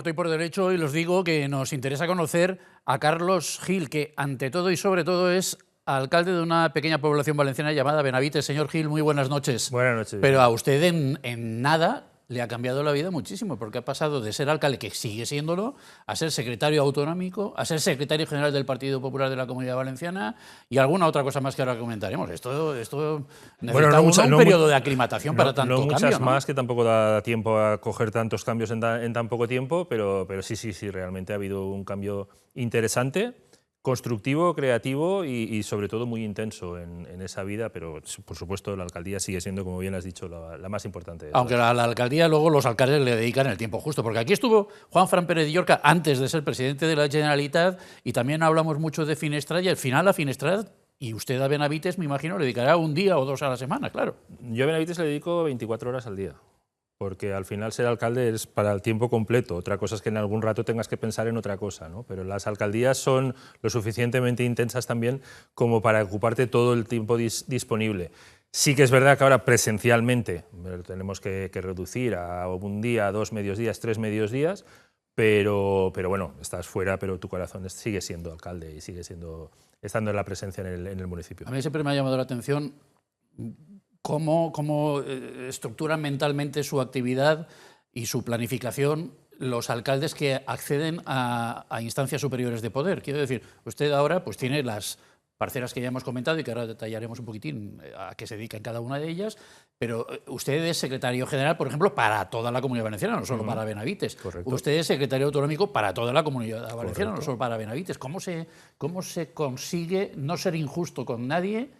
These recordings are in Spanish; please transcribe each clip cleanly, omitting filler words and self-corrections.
corto y por derecho y los digo que nos interesa conocer a Carlos Gil, que ante todo y sobre todo es alcalde de una pequeña población valenciana llamada Benavites. Señor Gil, muy buenas noches. Buenas noches. Pero a usted en nada le ha cambiado la vida muchísimo, porque ha pasado de ser alcalde, que sigue siéndolo, a ser secretario autonómico, a ser secretario general del Partido Popular de la Comunidad Valenciana y alguna otra cosa más que ahora comentaremos. Esto necesita un periodo de aclimatación para tanto cambio. Muchas más, que tampoco da tiempo a coger tantos cambios en tan poco tiempo, pero sí, realmente ha habido un cambio interesante, constructivo, creativo y sobre todo muy intenso en esa vida, pero por supuesto la alcaldía sigue siendo, como bien has dicho, la más importante. Aunque a la alcaldía luego los alcaldes le dedican el tiempo justo, porque aquí estuvo Juanfran Pérez de Llorca antes de ser presidente de la Generalitat y también hablamos mucho de Finestrat y al final a Finestrat y usted a Benavites, me imagino, le dedicará un día o dos a la semana, claro. Yo a Benavites le dedico 24 horas al día. Porque al final ser alcalde es para el tiempo completo. Otra cosa es que en algún rato tengas que pensar en otra cosa, ¿no? Pero las alcaldías son lo suficientemente intensas también como para ocuparte todo el tiempo disponible. Sí que es verdad que ahora presencialmente tenemos que reducir a un día, 2 mediodías, 3 mediodías, pero bueno, estás fuera, pero tu corazón sigue siendo alcalde y sigue estando en la presencia en el municipio. A mí siempre me ha llamado la atención cómo estructuran mentalmente su actividad y su planificación los alcaldes que acceden a instancias superiores de poder. Quiero decir, usted ahora pues tiene las parcelas que ya hemos comentado y que ahora detallaremos un poquitín a qué se dedican cada una de ellas, pero usted es secretario general, por ejemplo, para toda la Comunidad Valenciana, no solo para Benavites. Correcto. Usted es secretario autonómico para toda la Comunidad Valenciana, Correcto. no solo para Benavites. ¿Cómo se consigue no ser injusto con nadie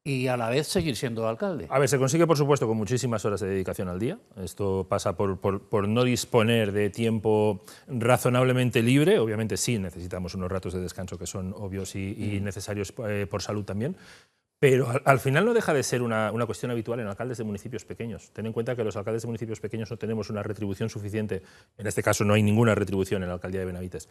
y a la vez seguir siendo alcalde? A ver, se consigue, por supuesto, con muchísimas horas de dedicación al día. Esto pasa por no disponer de tiempo razonablemente libre. Obviamente sí necesitamos unos ratos de descanso que son obvios y necesarios por salud también. Pero al final no deja de ser una cuestión habitual en alcaldes de municipios pequeños. Ten en cuenta que los alcaldes de municipios pequeños no tenemos una retribución suficiente, en este caso no hay ninguna retribución en la alcaldía de Benavites,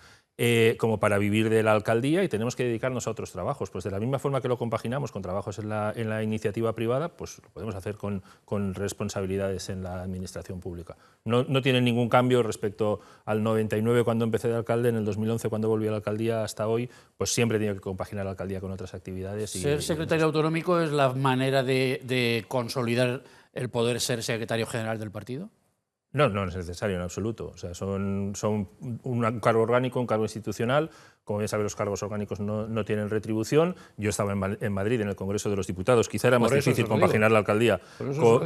como para vivir de la alcaldía y tenemos que dedicarnos a otros trabajos. Pues de la misma forma que lo compaginamos con trabajos en la iniciativa privada, pues lo podemos hacer con responsabilidades en la administración pública. No tiene ningún cambio respecto al 99 cuando empecé de alcalde, en el 2011 cuando volví a la alcaldía hasta hoy, pues siempre he tenido que compaginar la alcaldía con otras actividades. Ser secretario autonómico es la manera de consolidar el poder ser secretario general del partido. No es necesario en absoluto. O sea, son un cargo orgánico, un cargo institucional. Como bien saben, los cargos orgánicos no tienen retribución. Yo estaba en Madrid, en el Congreso de los Diputados. Quizá era más difícil compaginar la alcaldía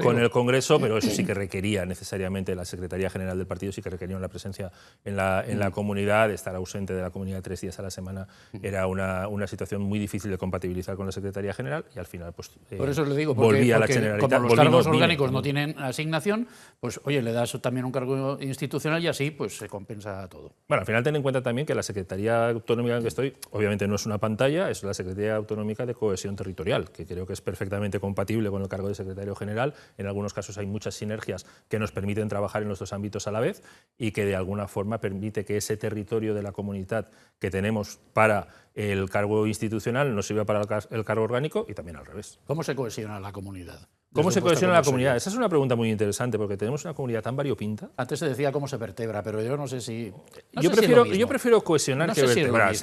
con el Congreso, pero eso sí que requería necesariamente la Secretaría General del partido, sí que requería una presencia en la comunidad. Estar ausente de la comunidad 3 días a la semana era una situación muy difícil de compatibilizar con la Secretaría General y al final pues por eso le digo, volví a la Generalitat. Como los cargos orgánicos no tienen asignación, pues oye, le das también un cargo institucional y así pues se compensa todo. Bueno, al final ten en cuenta también que la Secretaría Autonómica en que estoy, obviamente no es una pantalla, es la Secretaría Autonómica de Cohesión Territorial, que creo que es perfectamente compatible con el cargo de secretario general. En algunos casos hay muchas sinergias que nos permiten trabajar en los dos ámbitos a la vez y que de alguna forma permite que ese territorio de la comunidad que tenemos para el cargo institucional nos sirva para el cargo orgánico y también al revés. ¿Cómo se cohesiona la comunidad? ¿Cómo se cohesiona la comunidad? Esa es una pregunta muy interesante porque tenemos una comunidad tan variopinta. Antes se decía cómo se vertebra, pero yo no sé si... Yo prefiero cohesionar que vertebrar.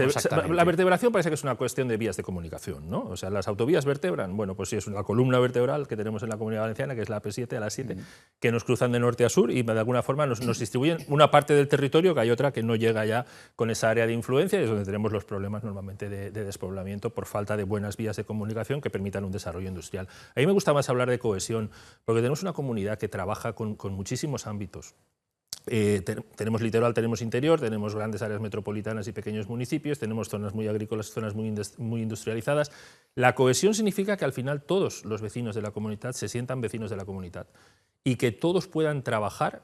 La vertebración parece que es una cuestión de vías de comunicación, ¿no? O sea, las autovías vertebran, bueno, pues sí, es una columna vertebral que tenemos en la Comunidad Valenciana, que es la AP7 a la 7, que nos cruzan de norte a sur y de alguna forma nos distribuyen una parte del territorio, que hay otra que no llega ya con esa área de influencia y es donde tenemos los problemas normalmente de despoblamiento por falta de buenas vías de comunicación que permitan un desarrollo industrial. A mí me gusta más hablar de cohesión, porque tenemos una comunidad que trabaja con muchísimos ámbitos. Tenemos litoral, tenemos interior, tenemos grandes áreas metropolitanas y pequeños municipios, tenemos zonas muy agrícolas, zonas muy industrializadas. La cohesión significa que al final todos los vecinos de la comunidad se sientan vecinos de la comunidad y que todos puedan trabajar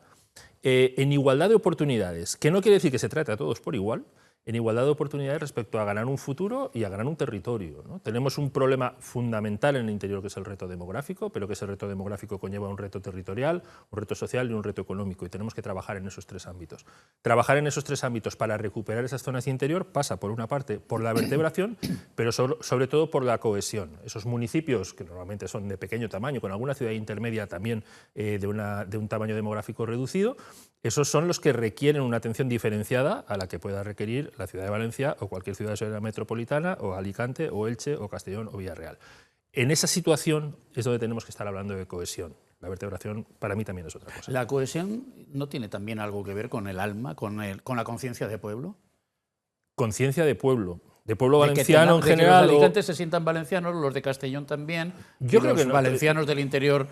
en igualdad de oportunidades, que no quiere decir que se trate a todos por igual, en igualdad de oportunidades respecto a ganar un futuro y a ganar un territorio, ¿no? Tenemos un problema fundamental en el interior que es el reto demográfico, pero que ese reto demográfico conlleva un reto territorial, un reto social y un reto económico, y tenemos que trabajar en esos 3 ámbitos. Trabajar en esos 3 ámbitos para recuperar esas zonas de interior pasa, por una parte, por la vertebración, pero sobre todo por la cohesión. Esos municipios, que normalmente son de pequeño tamaño, con alguna ciudad intermedia también de un tamaño demográfico reducido, esos son los que requieren una atención diferenciada a la que pueda requerir la ciudad de Valencia o cualquier ciudad de la metropolitana, o Alicante, o Elche, o Castellón, o Villarreal. En esa situación es donde tenemos que estar hablando de cohesión. La vertebración para mí también es otra cosa. ¿La cohesión no tiene también algo que ver con el alma, con la conciencia de pueblo? Conciencia de pueblo valenciano en general. De que los de Alicante se sientan valencianos, los de Castellón también, yo creo los que no, valencianos del interior.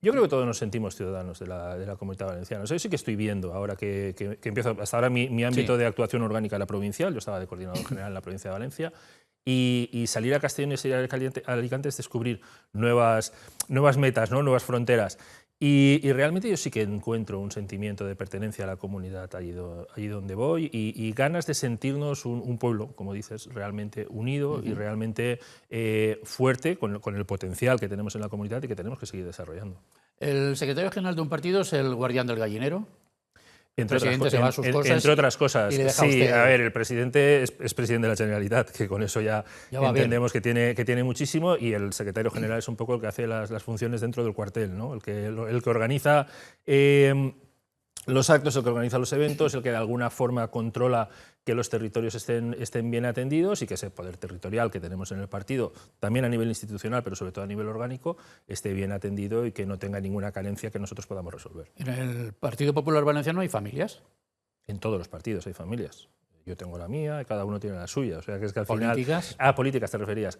Yo creo que todos nos sentimos ciudadanos de la Comunidad Valenciana. Eso sí que estoy viendo ahora que empiezo. Hasta ahora mi ámbito de actuación orgánica era provincial, yo estaba de coordinador general en la provincia de Valencia, y salir a Castellón y salir a Alicante es descubrir nuevas metas, ¿no? Nuevas fronteras. Y realmente yo sí que encuentro un sentimiento de pertenencia a la comunidad allí donde voy, y ganas de sentirnos un pueblo, como dices, realmente unido y realmente fuerte con el potencial que tenemos en la comunidad y que tenemos que seguir desarrollando. ¿El secretario general de un partido es el guardián del gallinero? Entre otras cosas, sí, a ver, el presidente es presidente de la Generalitat, que con eso ya entendemos que tiene muchísimo, y el secretario general es un poco el que hace las funciones dentro del cuartel, ¿no? El que organiza los actos, el que organiza los eventos, el que de alguna forma controla que los territorios estén bien atendidos y que ese poder territorial que tenemos en el partido, también a nivel institucional, pero sobre todo a nivel orgánico, esté bien atendido y que no tenga ninguna carencia que nosotros podamos resolver. ¿En el Partido Popular Valenciano hay familias? En todos los partidos hay familias. Yo tengo la mía y cada uno tiene la suya. O sea, que es que al ¿Políticas? final... políticas te referías.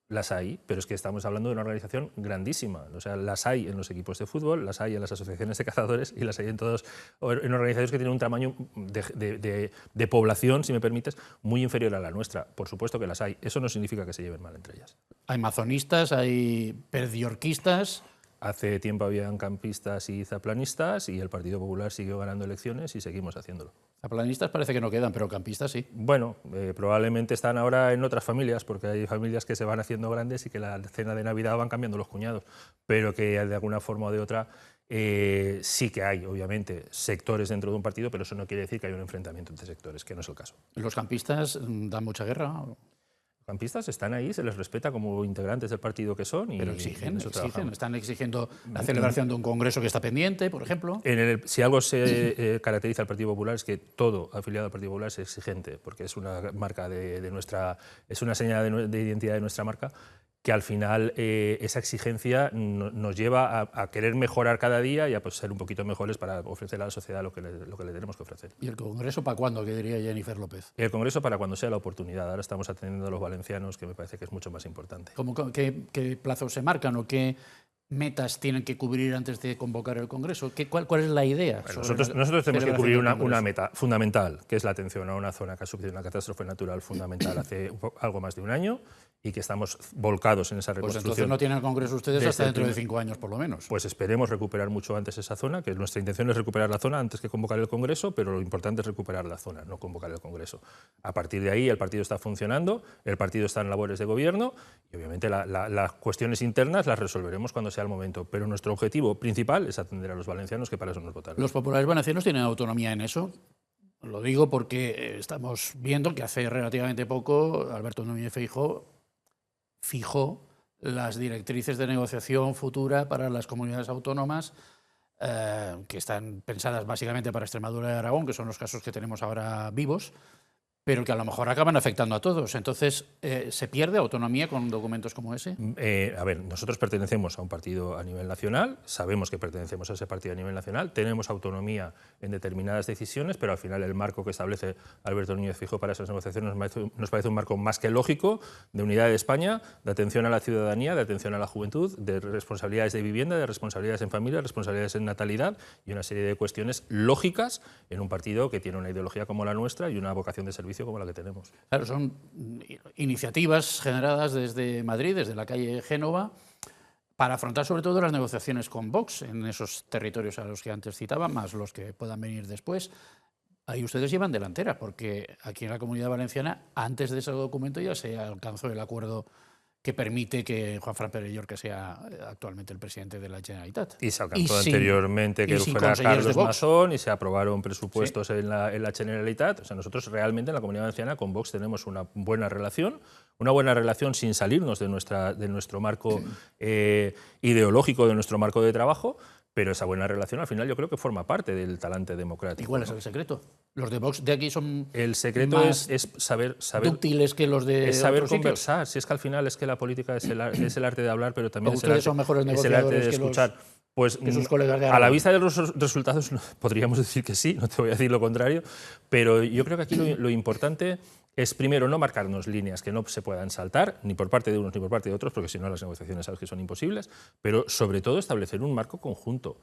Las hay, pero es que estamos hablando de una organización grandísima. O sea, las hay en los equipos de fútbol, las hay en las asociaciones de cazadores y las hay en organizaciones que tienen un tamaño de población, si me permites, muy inferior a la nuestra. Por supuesto que las hay. Eso no significa que se lleven mal entre ellas. Hay mazonistas, hay perdiorquistas. Hace tiempo habían campistas y zaplanistas, y el Partido Popular siguió ganando elecciones y seguimos haciéndolo. Zaplanistas parece que no quedan, pero campistas sí. Bueno, probablemente están ahora en otras familias, porque hay familias que se van haciendo grandes y que la cena de Navidad van cambiando los cuñados, pero que de alguna forma o de otra sí que hay, obviamente, sectores dentro de un partido, pero eso no quiere decir que haya un enfrentamiento entre sectores, que no es el caso. ¿Los campistas dan mucha guerra? Los campistas están ahí, se les respeta como integrantes del partido que son. Pero están exigiendo la celebración de un congreso que está pendiente, por ejemplo. Si algo se caracteriza al Partido Popular es que todo afiliado al Partido Popular es exigente, porque es una marca es una señal de identidad de nuestra marca, que al final esa exigencia nos lleva a querer mejorar cada día y a ser un poquito mejores para ofrecer a la sociedad lo que le tenemos que ofrecer. ¿Y el Congreso para cuándo, que diría Jennifer López? El Congreso para cuando sea la oportunidad. Ahora estamos atendiendo a los valencianos, que me parece que es mucho más importante. ¿Qué plazos se marcan o qué metas tienen que cubrir antes de convocar el Congreso? ¿Cuál es la idea? Bueno, nosotros tenemos que cubrir una meta fundamental, que es la atención a una zona que ha sufrido una catástrofe natural fundamental hace algo más de un año, y que estamos volcados en esa reconstrucción. Pues entonces no tienen el Congreso ustedes hasta dentro de 5 años, por lo menos. Pues esperemos recuperar mucho antes esa zona, que nuestra intención es recuperar la zona antes que convocar el Congreso, pero lo importante es recuperar la zona, no convocar el Congreso. A partir de ahí el partido está funcionando, el partido está en labores de gobierno, y obviamente las cuestiones internas las resolveremos cuando sea el momento, pero nuestro objetivo principal es atender a los valencianos, que para eso nos votaron. ¿Los populares valencianos tienen autonomía en eso? Lo digo porque estamos viendo que hace relativamente poco Alberto Núñez Feijóo fijó las directrices de negociación futura para las comunidades autónomas, que están pensadas básicamente para Extremadura y Aragón, que son los casos que tenemos ahora vivos, pero que a lo mejor acaban afectando a todos. Entonces, ¿se pierde autonomía con documentos como ese? A ver, nosotros pertenecemos a un partido a nivel nacional, sabemos que pertenecemos a ese partido a nivel nacional, tenemos autonomía en determinadas decisiones, pero al final el marco que establece Alberto Núñez Feijóo para esas negociaciones nos parece un marco más que lógico, de unidad de España, de atención a la ciudadanía, de atención a la juventud, de responsabilidades de vivienda, de responsabilidades en familia, responsabilidades en natalidad, y una serie de cuestiones lógicas en un partido que tiene una ideología como la nuestra y una vocación de servicio como la que tenemos. Claro, son iniciativas generadas desde Madrid, desde la calle Génova, para afrontar sobre todo las negociaciones con Vox en esos territorios a los que antes citaba, más los que puedan venir después. ahí ustedes llevan delantera, porque aquí en la Comunidad Valenciana, antes de ese documento ya se alcanzó el acuerdo que permite que Juanfran Pérez Llorca sea actualmente el presidente de la Generalitat. Y se alcanzó anteriormente que fuera Carlos Masón y se aprobaron presupuestos en la Generalitat. O sea, nosotros realmente en la Comunidad Valenciana con Vox tenemos una buena relación sin salirnos de nuestro marco ideológico, de nuestro marco de trabajo. Pero esa buena relación al final yo creo que forma parte del talante democrático. ¿Y cuál es el secreto? Los de Vox de aquí son el secreto más es saber dúctiles que los de es saber otros conversar. sitios. Si es que al final es que la política es el arte de hablar, pero también ustedes son mejores negociadores de escuchar. Pues que sus colegas de a la vista de los resultados podríamos decir que sí, no te voy a decir lo contrario, pero yo creo que aquí lo importante es, primero, no marcarnos líneas que no se puedan saltar, ni por parte de unos ni por parte de otros, porque si no las negociaciones sabes que son imposibles, pero sobre todo establecer un marco conjunto.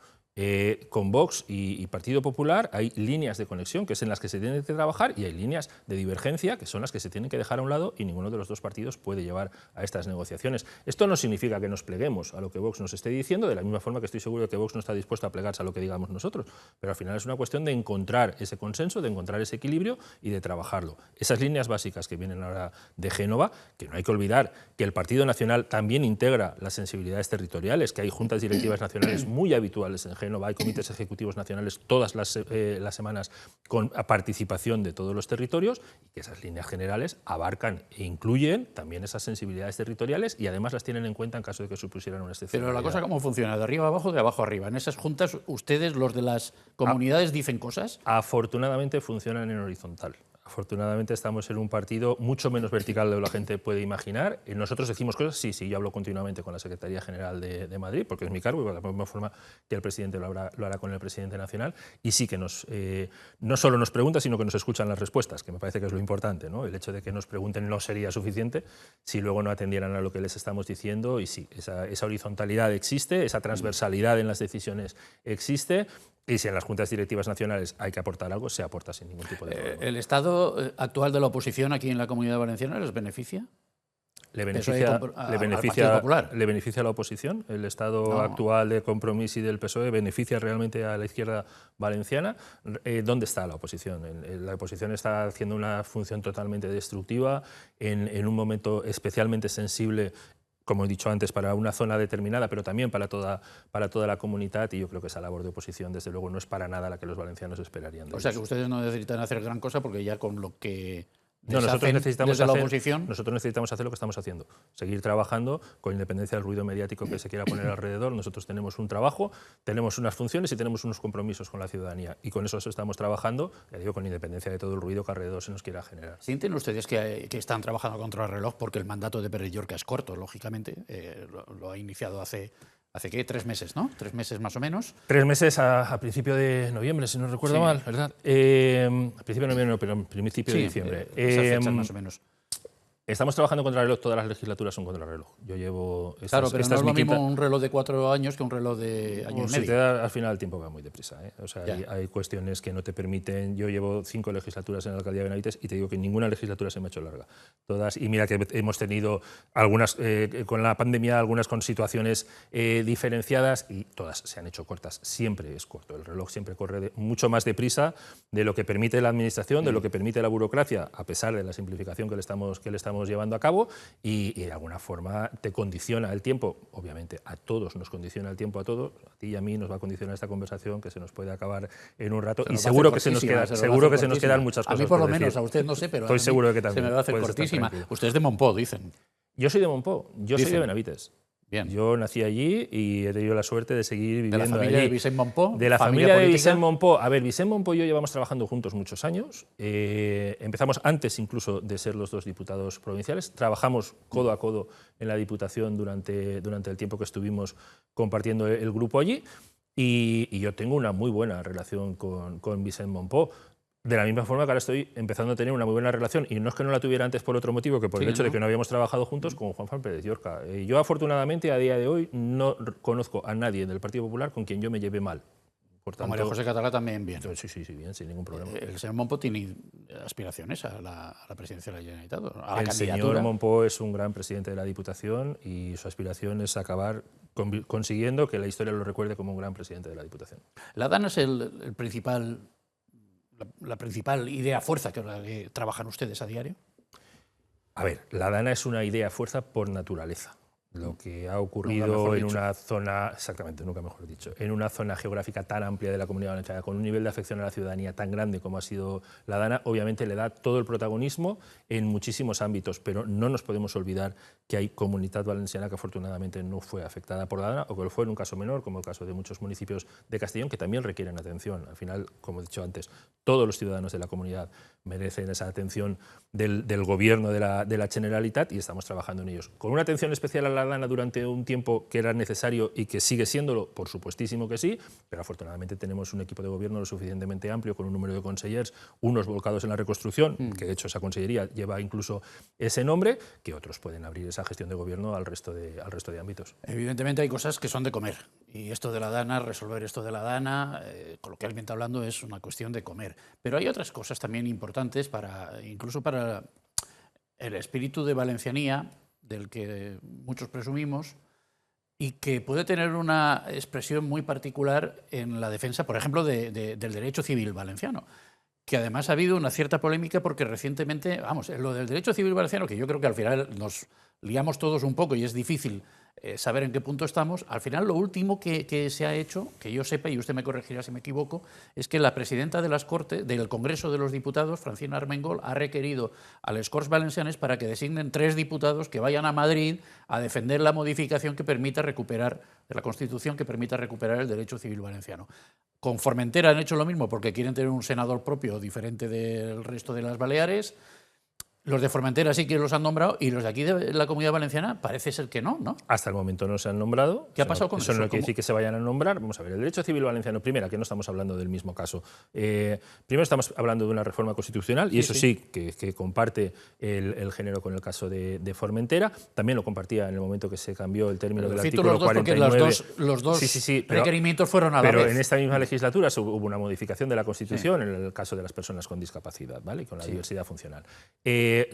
Con Vox y Partido Popular hay líneas de conexión que es en las que se tiene que trabajar y hay líneas de divergencia que son las que se tienen que dejar a un lado y ninguno de los dos partidos puede llevar a estas negociaciones. Esto no significa que nos pleguemos a lo que Vox nos esté diciendo, de la misma forma que estoy seguro de que Vox no está dispuesto a plegarse a lo que digamos nosotros, pero al final es una cuestión de encontrar ese consenso, de encontrar ese equilibrio y de trabajarlo. Esas líneas básicas que vienen ahora de Génova, que no hay que olvidar que el Partido Nacional también integra las sensibilidades territoriales, que hay juntas directivas nacionales muy habituales en Génova, hay comités ejecutivos nacionales todas las semanas con participación de todos los territorios y que esas líneas generales abarcan e incluyen también esas sensibilidades territoriales y además las tienen en cuenta en caso de que supusieran una excepción. Pero la cosa ¿cómo funciona? ¿De arriba a abajo o de abajo a arriba? ¿En esas juntas ustedes, los de las comunidades, dicen cosas? Afortunadamente funcionan en horizontal. Afortunadamente estamos en un partido mucho menos vertical de lo que la gente puede imaginar. Nosotros decimos cosas, sí, yo hablo continuamente con la Secretaría General de Madrid, porque es mi cargo, y de la misma forma que el presidente lo hará con el presidente nacional, y sí que no solo nos pregunta, sino que nos escuchan las respuestas, que me parece que es lo importante, ¿no? El hecho de que nos pregunten no sería suficiente si luego no atendieran a lo que les estamos diciendo, y sí, esa horizontalidad existe, esa transversalidad en las decisiones existe. Y si en las juntas directivas nacionales hay que aportar algo, se aporta sin ningún tipo de problema. ¿El estado actual de la oposición aquí en la Comunidad Valenciana les beneficia? Le beneficia a la oposición. El estado actual de Compromís y del PSOE beneficia realmente a la izquierda valenciana. ¿Dónde está la oposición? La oposición está haciendo una función totalmente destructiva en un momento especialmente sensible, como he dicho antes, para una zona determinada, pero también para toda la comunidad, y yo creo que esa labor de oposición, desde luego, no es para nada la que los valencianos esperarían de ellos. O sea, que ustedes no necesitan hacer gran cosa porque ya con lo que nosotros necesitamos desde la oposición... Nosotros necesitamos hacer lo que estamos haciendo, seguir trabajando con independencia del ruido mediático que se quiera poner alrededor. Nosotros tenemos un trabajo, tenemos unas funciones y tenemos unos compromisos con la ciudadanía, y con eso estamos trabajando, ya digo, con independencia de todo el ruido que alrededor se nos quiera generar. ¿Sienten ustedes que están trabajando contra el reloj? Porque el mandato de Pérez Llorca es corto, lógicamente, lo ha iniciado hace ¿qué? 3 meses, ¿no? 3 meses más o menos. 3 meses a principio de noviembre, si no recuerdo mal, ¿verdad? A principio de noviembre, no, pero a principio de diciembre. Esas fechas más o menos. Estamos trabajando contra el reloj, todas las legislaturas son contra el reloj. Yo llevo... Claro, pero no es lo mismo un reloj de 4 años que un reloj de año y medio. Al final el tiempo va muy deprisa, ¿eh? O sea, hay cuestiones que no te permiten... Yo llevo 5 legislaturas en la alcaldía de Benavites y te digo que ninguna legislatura se me ha hecho larga. Todas, y mira que hemos tenido algunas, con la pandemia, algunas con situaciones diferenciadas, y todas se han hecho cortas. Siempre es corto. El reloj siempre corre mucho más deprisa de lo que permite la administración, de lo que permite la burocracia, a pesar de la simplificación que le estamos llevando a cabo, y de alguna forma te condiciona el tiempo. Obviamente a todos nos condiciona el tiempo, a todos, a ti y a mí nos va a condicionar esta conversación que se nos puede acabar en un rato, y seguro que se nos quedan muchas cosas. A mí por lo menos, a usted no sé, pero estoy seguro de que también se me va a hacer cortísima. Usted es de Montpó, dicen. Yo soy de Montpó, yo soy de Benavites. Bien. Yo nací allí y he tenido la suerte de seguir viviendo allí. ¿De la familia de Vicent Montpó? De la familia de Vicent Montpó. A ver, Vicent Montpó y yo llevamos trabajando juntos muchos años. Empezamos antes incluso de ser los dos diputados provinciales. Trabajamos codo a codo en la Diputación durante el tiempo que estuvimos compartiendo el grupo allí. Y yo tengo una muy buena relación con Vicent Montpó. De la misma forma que ahora estoy empezando a tener una muy buena relación, y no es que no la tuviera antes por otro motivo que por el hecho de que no habíamos trabajado juntos, con Juanfran Pérez Llorca. Yo afortunadamente a día de hoy no conozco a nadie del Partido Popular con quien yo me lleve mal. Por tanto, María José Catalá también bien. Sí, bien, sin ningún problema. El señor Montpó tiene aspiraciones a la presidencia de la Generalitat, a la el candidatura. Señor Montpó es un gran presidente de la Diputación y su aspiración es acabar consiguiendo que la historia lo recuerde como un gran presidente de la Diputación. La DAN es el principal la principal idea fuerza que trabajan ustedes a diario? A ver, la Dana es una idea fuerza por naturaleza. Lo que ha ocurrido en una zona, exactamente, nunca mejor dicho, en una zona geográfica tan amplia de la Comunidad Valenciana, con un nivel de afección a la ciudadanía tan grande como ha sido la Dana, obviamente le da todo el protagonismo en muchísimos ámbitos, pero no nos podemos olvidar que hay Comunidad Valenciana que afortunadamente no fue afectada por la Dana, o que lo fue en un caso menor, como el caso de muchos municipios de Castellón, que también requieren atención. Al final, como he dicho antes, todos los ciudadanos de la comunidad merecen esa atención del gobierno de la Generalitat y estamos trabajando en ellos. Con una atención especial a la Dana durante un tiempo que era necesario y que sigue siéndolo, por supuestísimo que sí, pero afortunadamente tenemos un equipo de gobierno lo suficientemente amplio, con un número de consellers, unos volcados en la reconstrucción, que de hecho esa consellería lleva incluso ese nombre, que otros pueden abrir esa gestión de gobierno al resto de ámbitos. Evidentemente hay cosas que son de comer, y esto de la Dana, resolver esto de la Dana, coloquialmente hablando, es una cuestión de comer. Pero hay otras cosas también importantes, incluso para el espíritu de valencianía, del que muchos presumimos, y que puede tener una expresión muy particular en la defensa, por ejemplo, del derecho civil valenciano, que además ha habido una cierta polémica porque recientemente, vamos, lo del derecho civil valenciano, que yo creo que al final nos liamos todos un poco y es difícil saber en qué punto estamos, al final lo último que se ha hecho, que yo sepa, y usted me corregirá si me equivoco, es que la presidenta de las Cortes, del Congreso de los Diputados, Francina Armengol, ha requerido a les Corts Valencianes para que designen 3 diputados que vayan a Madrid a defender la modificación que permita recuperar, de la Constitución que permita recuperar el derecho civil valenciano. Con Formentera han hecho lo mismo porque quieren tener un senador propio diferente del resto de las Baleares. Los de Formentera sí que los han nombrado y los de aquí de la Comunidad Valenciana parece ser que no, ¿no? Hasta el momento no se han nombrado. ¿Qué ha pasado con eso? Eso no quiere decir que se vayan a nombrar. Vamos a ver, el derecho civil valenciano, primero, que no estamos hablando del mismo caso. Primero estamos hablando de una reforma constitucional y eso sí, que comparte el género con el caso de Formentera. También lo compartía en el momento que se cambió el término del artículo 49. Los dos requerimientos fueron a la vez. Pero en esta misma legislatura hubo una modificación de la Constitución en el caso de las personas con discapacidad, ¿vale? Y con la diversidad funcional.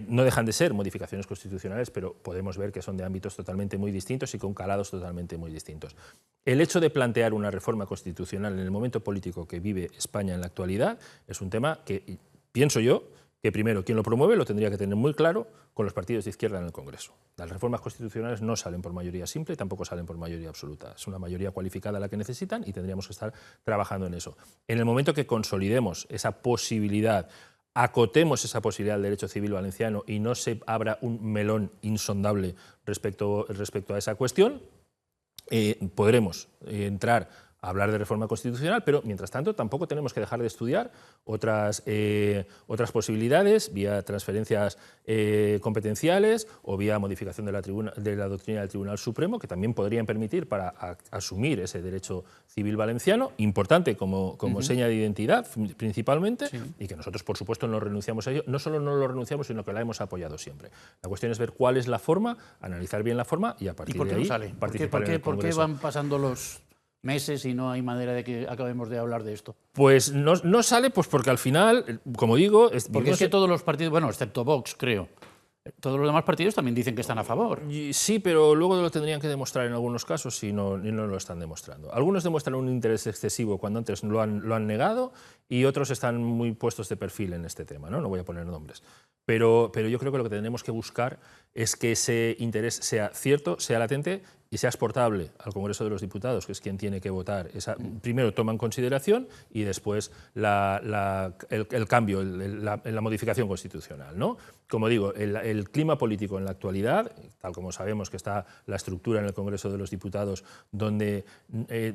No dejan de ser modificaciones constitucionales, pero podemos ver que son de ámbitos totalmente muy distintos y con calados totalmente muy distintos. El hecho de plantear una reforma constitucional en el momento político que vive España en la actualidad es un tema que, pienso yo, que primero quien lo promueve lo tendría que tener muy claro con los partidos de izquierda en el Congreso. Las reformas constitucionales no salen por mayoría simple, tampoco salen por mayoría absoluta. Es una mayoría cualificada la que necesitan y tendríamos que estar trabajando en eso. En el momento que consolidemos esa posibilidad, acotemos esa posibilidad del derecho civil valenciano y no se abra un melón insondable respecto a esa cuestión, podremos entrar a hablar de reforma constitucional, pero mientras tanto tampoco tenemos que dejar de estudiar otras posibilidades vía transferencias competenciales o vía modificación de la doctrina del Tribunal Supremo, que también podrían permitir para asumir ese derecho civil valenciano, importante como seña de identidad principalmente, y que nosotros por supuesto no renunciamos a ello. No solo no lo renunciamos, sino que la hemos apoyado siempre. La cuestión es ver cuál es la forma, analizar bien la forma y a partir de ahí participar en el Congreso. ¿Por qué van pasando los meses y no hay manera de que acabemos de hablar de esto? Pues no sale porque al final, como digo... Porque es que todos los partidos, bueno, excepto Vox, creo, todos los demás partidos también dicen que están a favor. Sí, pero luego lo tendrían que demostrar en algunos casos y no lo están demostrando. Algunos demuestran un interés excesivo cuando antes lo han negado y otros están muy puestos de perfil en este tema, ¿no? No voy a poner nombres. Pero yo creo que lo que tendremos que buscar es que ese interés sea cierto, sea latente y sea exportable al Congreso de los Diputados, que es quien tiene que votar. Primero toma en consideración y después el cambio, la modificación constitucional, ¿no? Como digo, el clima político en la actualidad, tal como sabemos que está la estructura en el Congreso de los Diputados, donde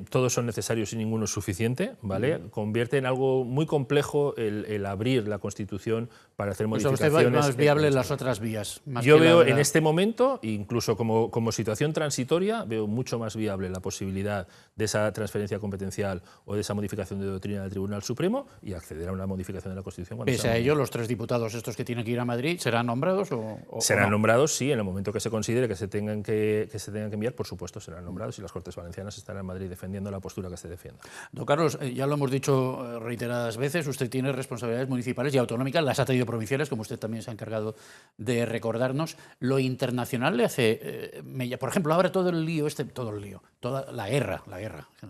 todos son necesarios y ninguno es suficiente, ¿vale? Convierte en algo muy complejo el abrir la Constitución para hacer modificaciones. O sea, usted ve más viable las otras vías. Yo veo en este momento, incluso como situación transitoria, veo mucho más viable la posibilidad de esa transferencia competencial o de esa modificación de doctrina del Tribunal Supremo y acceder a una modificación de la Constitución. Pese a ello, los 3 diputados estos que tienen que ir a Madrid, ¿serán nombrados o serán no? nombrados, sí, en el momento que se considere que se tengan que enviar, por supuesto serán nombrados y las Cortes Valencianas estarán en Madrid defendiendo la postura que se defienda. Don Carlos, ya lo hemos dicho reiteradas veces, usted tiene responsabilidades municipales y autonómicas, las ha tenido provinciales, como usted también se ha encargado de recordarnos. Lo internacional le hace, por ejemplo, ahora todo el lío todo el lío, toda la guerra,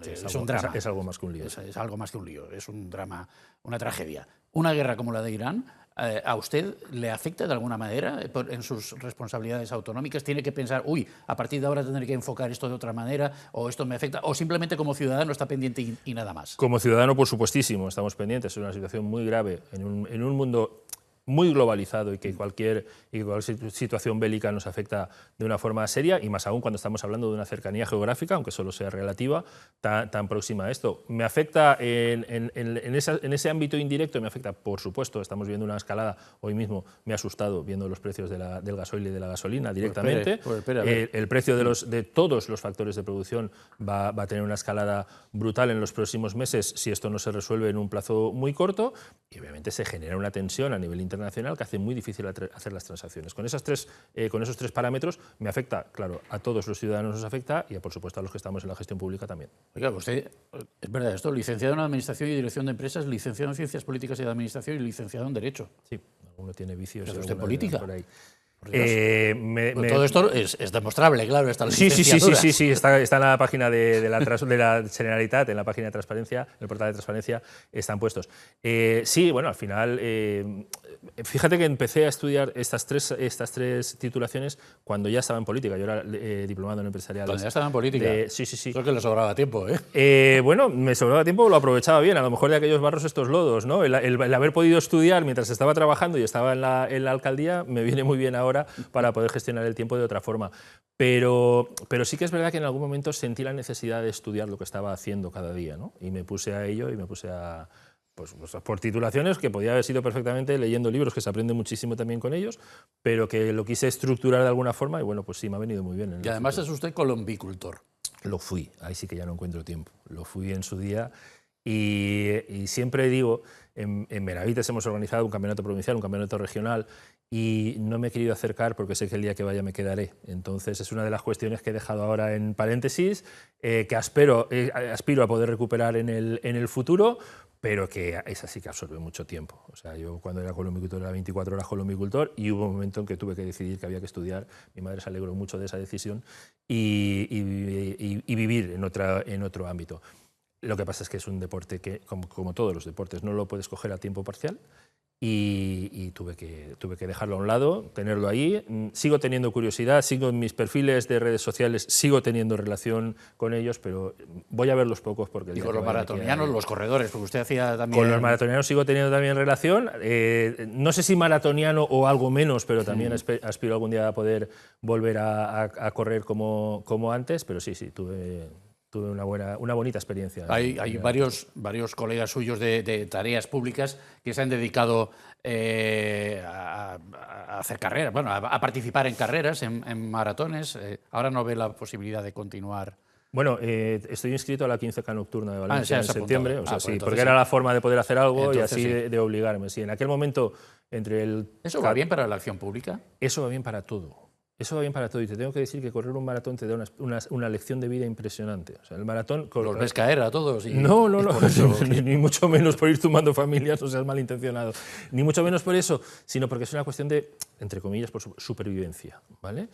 es un drama. Es algo más que un lío. Es algo más que un lío, es un drama, una tragedia. Una guerra como la de Irán, ¿a usted le afecta de alguna manera en sus responsabilidades autonómicas? ¿Tiene que pensar, uy, a partir de ahora tendré que enfocar esto de otra manera, o esto me afecta, o simplemente como ciudadano está pendiente y nada más? Como ciudadano, por supuestísimo, estamos pendientes. Es una situación muy grave en un mundo muy globalizado y que cualquier situación bélica nos afecta de una forma seria, y más aún cuando estamos hablando de una cercanía geográfica, aunque solo sea relativa, tan próxima a esto. ¿Me afecta en ese ámbito indirecto? Me afecta, por supuesto. Estamos viendo una escalada. Hoy mismo me ha asustado viendo los precios del gasoil y de la gasolina directamente. El precio de todos los factores de producción va a tener una escalada brutal en los próximos meses si esto no se resuelve en un plazo muy corto, y obviamente se genera una tensión a nivel internacional que hace muy difícil hacer las transacciones. Con esos tres parámetros me afecta, claro, a todos los ciudadanos nos afecta, y por supuesto a los que estamos en la gestión pública también. Claro, usted, es verdad esto, licenciado en Administración y Dirección de Empresas, licenciado en Ciencias Políticas y de Administración y licenciado en Derecho. Sí, alguno tiene vicios. ¿Es usted política? Por ahí. Todo esto es demostrable, claro, esta sí, está en la página de la Generalitat, en la página de transparencia, en el portal de transparencia están puestos. Sí, bueno, al final, fíjate que empecé a estudiar estas tres titulaciones cuando ya estaba en política. Yo era diplomado en empresariales. Cuando ya estaba en política. Sí. Creo que le sobraba tiempo, ¿eh? Bueno, me sobraba tiempo, lo aprovechaba bien. A lo mejor de aquellos barros estos lodos, ¿no? El haber podido estudiar mientras estaba trabajando y estaba en la alcaldía me viene muy bien ahora para poder gestionar el tiempo de otra forma. Pero sí que es verdad que en algún momento sentí la necesidad de estudiar lo que estaba haciendo cada día, ¿no? Y me puse a ello y me puse a... Pues por titulaciones que podía haber sido perfectamente leyendo libros, que se aprende muchísimo también con ellos, pero que lo quise estructurar de alguna forma y bueno, pues sí, me ha venido muy bien. Y además es usted colombicultor. Lo fui, ahí sí que ya no encuentro tiempo. Lo fui en su día y siempre digo, en Benavites hemos organizado un campeonato provincial, un campeonato regional, y no me he querido acercar porque sé que el día que vaya me quedaré. Entonces es una de las cuestiones que he dejado ahora en paréntesis, que aspiro a poder recuperar en el futuro, pero que esa sí que absorbe mucho tiempo. O sea, yo cuando era colombicultor era 24 horas colombicultor, y hubo un momento en que tuve que decidir que había que estudiar. Mi madre se alegró mucho de esa decisión y vivir en otro ámbito. Lo que pasa es que es un deporte que, como todos los deportes, no lo puedes coger a tiempo parcial, y tuve que dejarlo a un lado, tenerlo ahí. Sigo teniendo curiosidad, sigo en mis perfiles de redes sociales, sigo teniendo relación con ellos, pero voy a verlos pocos porque... Y con los maratonianos, los corredores, porque usted hacía también... Con los maratonianos sigo teniendo también relación. No sé si maratoniano o algo menos, pero también aspiro algún día a poder volver a correr como antes, pero sí, tuve una bonita experiencia. Hay varios colegas suyos de tareas públicas que se han dedicado a hacer carreras, bueno, a participar en carreras, en maratones. Ahora no ve la posibilidad de continuar. Bueno, estoy inscrito a la 15K nocturna de Valencia en septiembre, o sea, pues porque era la forma de poder hacer algo, entonces, y así de obligarme. Sí, en aquel momento, entre el... ¿Eso va bien para la acción pública? Eso va bien para todo. Eso va bien para todo, y te tengo que decir que correr un maratón te da una lección de vida impresionante. O sea, el maratón... ¿Los ves caer a todos? No, ni mucho menos por ir tumbando familias, no seas malintencionado. Ni mucho menos por eso, sino porque es una cuestión de, entre comillas, por supervivencia, ¿vale?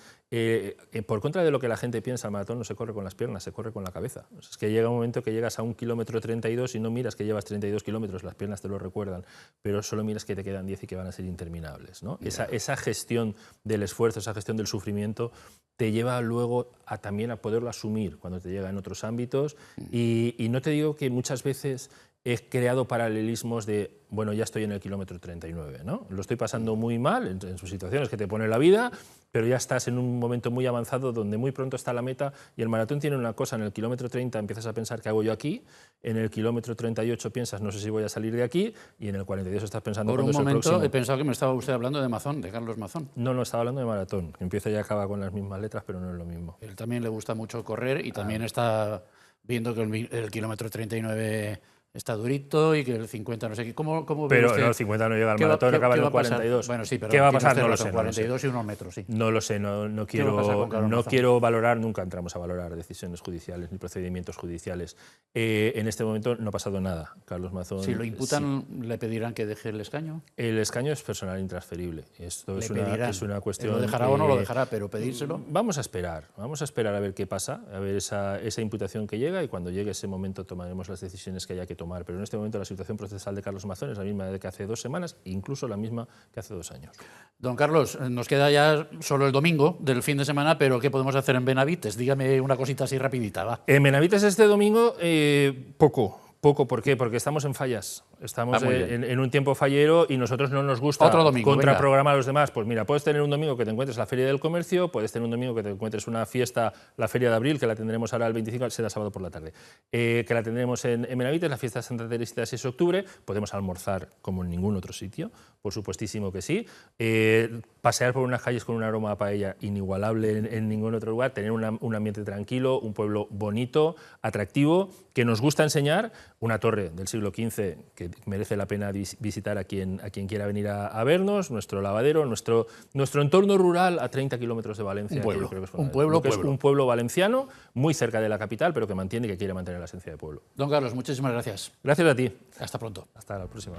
Por contra de lo que la gente piensa, el maratón no se corre con las piernas, se corre con la cabeza. O sea, es que llega un momento que llegas a 1 kilómetro 32 y no miras que llevas 32 kilómetros, las piernas te lo recuerdan, pero solo miras que te quedan 10 y que van a ser interminables, ¿no? Esa gestión del esfuerzo, esa gestión del sufrimiento te lleva luego también a poderlo asumir cuando te llega en otros ámbitos, y no te digo que muchas veces he creado paralelismos de, bueno, ya estoy en el kilómetro 39, ¿no? Lo estoy pasando muy mal en sus situaciones que te pone la vida, pero ya estás en un momento muy avanzado donde muy pronto está la meta, y el maratón tiene una cosa: en el kilómetro 30 empiezas a pensar, ¿qué hago yo aquí? En el kilómetro 38 piensas, no sé si voy a salir de aquí, y en el 42 estás pensando... Por un momento he pensado que me estaba usted hablando de Mazón, de Carlos Mazón. No, estaba hablando de maratón, que empieza y acaba con las mismas letras, pero no es lo mismo. Él también le gusta mucho correr y también está viendo que el kilómetro 39 está durito y que el 50 no sé qué. ¿Cómo ve Pero usted? no, el 50 no llega al ¿Qué va- maratón, qué- acaba qué en va el a pasar? 42. Bueno, sí, pero ¿Qué va a tiene pasar? usted No lo razón, sé. No lo sé. 42 y unos metros, sí. No lo sé, no ¿Qué va a pasar quiero, con Carlos no Mazón? quiero valorar, nunca entramos a valorar decisiones judiciales ni procedimientos judiciales. En este momento no ha pasado nada. Carlos Mazón. Si lo imputan, ¿le pedirán que deje el escaño? El escaño es personal intransferible. Esto Le es pedirán. una cuestión. ¿Lo dejará o no lo dejará? Pero pedírselo. Vamos a esperar a ver qué pasa, a ver esa imputación que llega y cuando llegue ese momento tomaremos las decisiones que haya que tomar. Pero en este momento la situación procesal de Carlos Mazón es la misma de que hace 2 semanas, incluso la misma que hace 2 años. Don Carlos, nos queda ya solo el domingo del fin de semana, pero ¿qué podemos hacer en Benavites? Dígame una cosita así rapidita, va. En Benavites este domingo, poco. ¿Por qué? Porque estamos en fallas. Estamos muy bien. en un tiempo fallero y nosotros no nos gusta Otro domingo, contraprogramar a los demás. Pues mira, puedes tener un domingo que te encuentres la Feria del Comercio, puedes tener un domingo que te encuentres una fiesta, la Feria de Abril, que la tendremos ahora el 25, será sábado por la tarde, que la tendremos en Benavites, la fiesta de Santa Teresita el 6 de octubre. Podemos almorzar como en ningún otro sitio, por supuestísimo que sí. Pasear por unas calles con un aroma a paella inigualable en ningún otro lugar, tener un ambiente tranquilo, un pueblo bonito, atractivo, que nos gusta enseñar, una torre del siglo XV que merece la pena visitar a quien quiera venir a vernos, nuestro lavadero, nuestro entorno rural a 30 kilómetros de Valencia. Un pueblo, que yo creo que es un pueblo, es un pueblo valenciano, muy cerca de la capital, pero que mantiene y que quiere mantener la esencia de pueblo. Don Carlos, muchísimas gracias. Gracias a ti. Hasta pronto. Hasta la próxima.